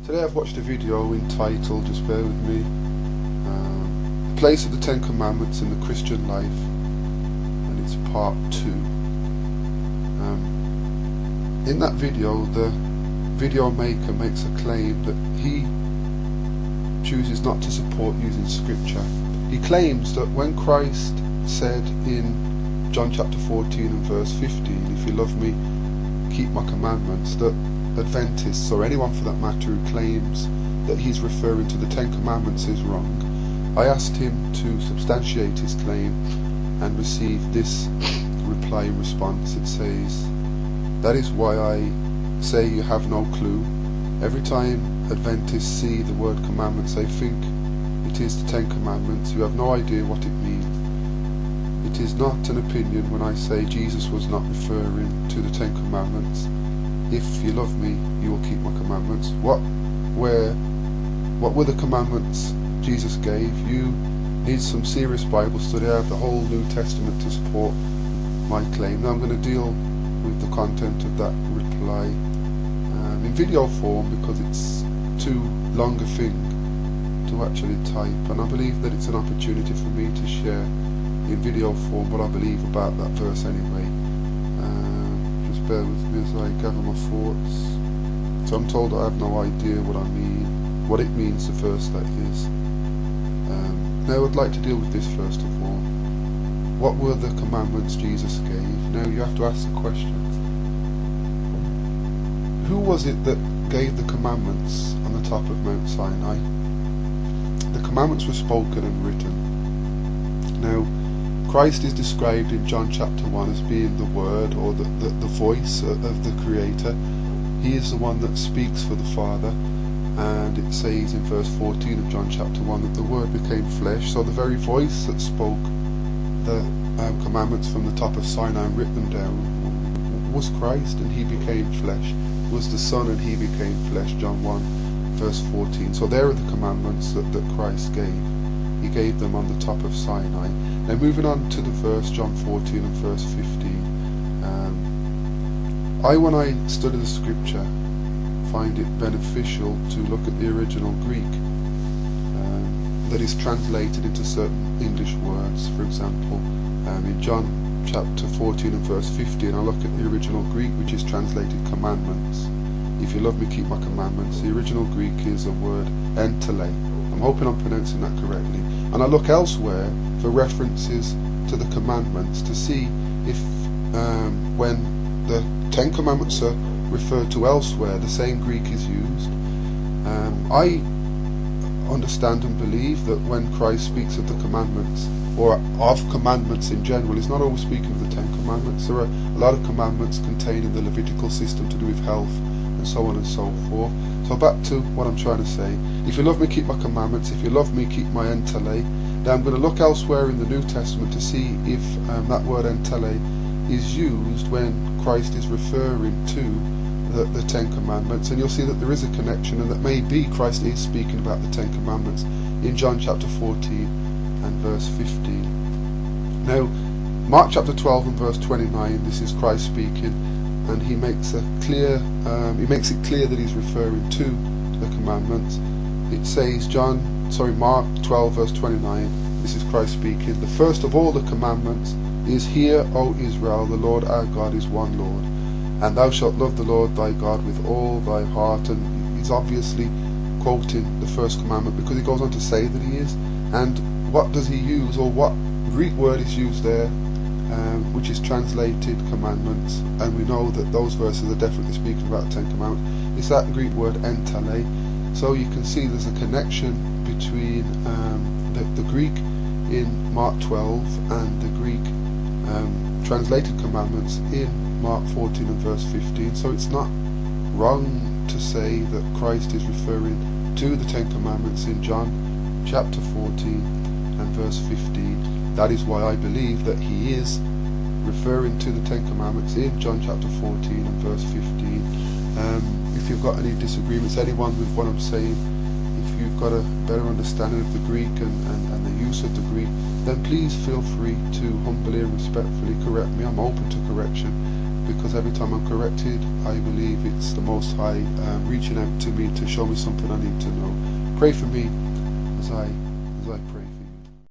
Today I've watched a video entitled, just bear with me, The Place of the Ten Commandments in the Christian Life, and it's part 2. In that video, the video maker makes a claim that he chooses not to support using scripture. He claims that when Christ said in John chapter 14 and verse 15, "If you love me, keep my commandments," that Adventists, or anyone for that matter who claims that he's referring to the Ten Commandments, is wrong. I asked him to substantiate his claim and received this reply in response. It says, "That is why I say you have no clue. Every time Adventists see the word commandments, they think it is the Ten Commandments. You have no idea what it means. It is not an opinion when I say Jesus was not referring to the Ten Commandments. If you love me, you will keep my commandments." What were the commandments Jesus gave? You need some serious Bible study. I have the whole New Testament to support my claim. Now I'm going to deal with the content of that reply in video form, because it's too long a thing to actually type, and I believe that it's an opportunity for me to share in video form what I believe about that verse anyway. Just bear with me as I gather my thoughts. So I'm told I have no idea what it means, the verse that is. Now I'd like to deal with this first of all. What were the commandments Jesus gave? Now you have to ask the question, who was it that gave the commandments on the top of Mount Sinai? The commandments were spoken and written. Now Christ is described in John chapter 1 as being the Word, or the voice of the Creator. He is the one that speaks for the Father, and it says in verse 14 of John chapter 1 that the Word became flesh. So the very voice that spoke the commandments from the top of Sinai and writ them down was Christ, and he became flesh. Was the Son, and he became flesh, John 1 verse 14. So there are the commandments that Christ gave. He gave them on the top of Sinai. Now moving on to the verse, John 14 and verse 15. When I study the scripture, find it beneficial to look at the original Greek that is translated into certain English words. For example, in John chapter 14 and verse 15, I look at the original Greek, which is translated commandments. If you love me, keep my commandments. The original Greek is a word entele. I'm hoping I'm pronouncing that correctly. And I look elsewhere for references to the commandments to see if when the Ten Commandments are referred to elsewhere, the same Greek is used. I understand and believe that when Christ speaks of the commandments, or of commandments in general, he's not always speaking of the Ten Commandments. There are a lot of commandments contained in the Levitical system to do with health and so on and so forth. So back to what I'm trying to say. If you love me, keep my commandments. If you love me, keep my entele. Now I'm going to look elsewhere in the New Testament to see if that word entele is used when Christ is referring to the Ten Commandments, and you'll see that there is a connection, and that maybe Christ is speaking about the Ten Commandments in John chapter 14 and verse 15. Now Mark chapter 12 and verse 29, this is Christ speaking, and he makes it clear that he's referring to the commandments. It says Mark 12 verse 29, this is Christ speaking, "The first of all the commandments is, Hear, O Israel, the Lord our God is one Lord, and thou shalt love the Lord thy God with all thy heart." And he's obviously quoting the first commandment, because he goes on to say that he is. And what does he use, or what Greek word is used there, which is translated commandments? And we know that those verses are definitely speaking about the Ten Commandments. It's that Greek word entele. So you can see there's a connection between the Greek in Mark 12 and the Greek translated commandments in Mark 14 and verse 15. So it's not wrong to say that Christ is referring to the Ten Commandments in John chapter 14 and verse 15. That is why I believe that he is referring to the Ten Commandments in John chapter 14 and verse 15. If you've got any disagreements, anyone, with what I'm saying, if you've got a better understanding of the Greek and the use of the Greek, then please feel free to humbly and respectfully correct me. I'm open to correction. because every time I'm corrected, I believe it's the Most High reaching out to me to show me something I need to know. Pray for me as I pray for you.